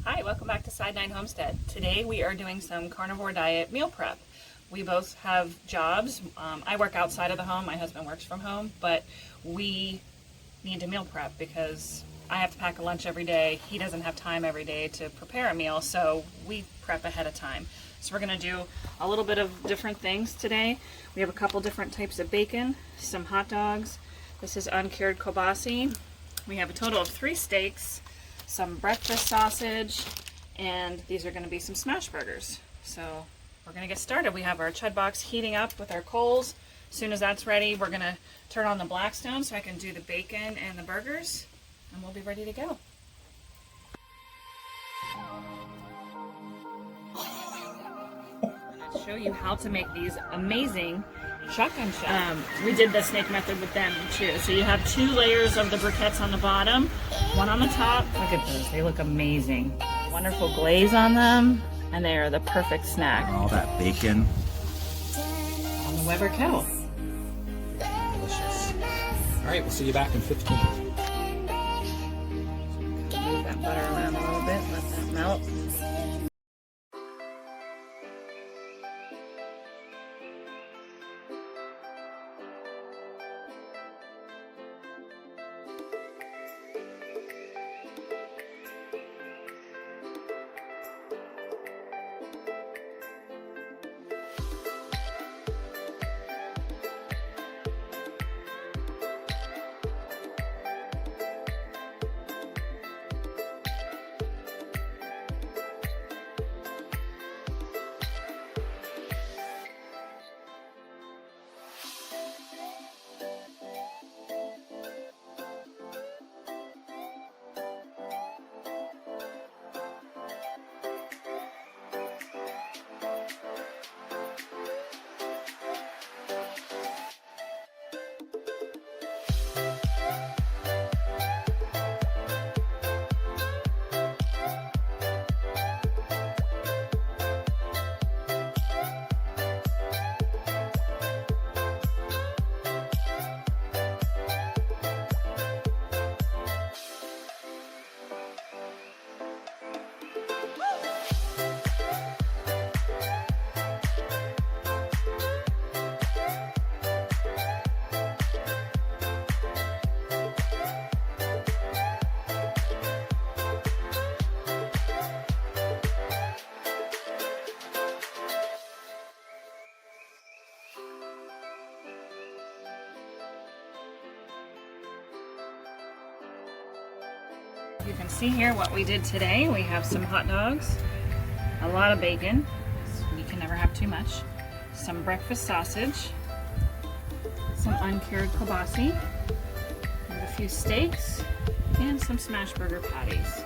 Hi, welcome back to Sideninehomestead. Today we are doing some carnivore diet meal prep. We both have jobs. I work outside of the home, my husband works from home, but we need to meal prep because I have to pack a lunch every day. He doesn't have time every day to prepare a meal, so we prep ahead of time. So we're gonna do a little bit of different things today. We have a couple different types of bacon, some hot dogs. This is uncured kielbasa. We have a total of 3 steaks, some breakfast sausage, and these are going to be some smash burgers. So we're going to get started. We have our chudbox heating up with our coals. As soon as that's ready, we're going to turn on the Blackstone so I can do the bacon and the burgers, and we'll be ready to go. I'm going to show you how to make these amazing shotgun shells. We did the snake method with them too. So you have 2 layers of the briquettes on the bottom, 1 on the top. Look at those, they look amazing. Wonderful glaze on them, and they are the perfect snack. All that bacon. On the Weber kettle. Delicious. All right, we'll see you back in 15. Move that butter around a little bit, let that melt. You can see here what we did today. We have some hot dogs, a lot of bacon, you can never have too much, some breakfast sausage, some uncured kielbasa, and a few steaks, and some smash burger patties.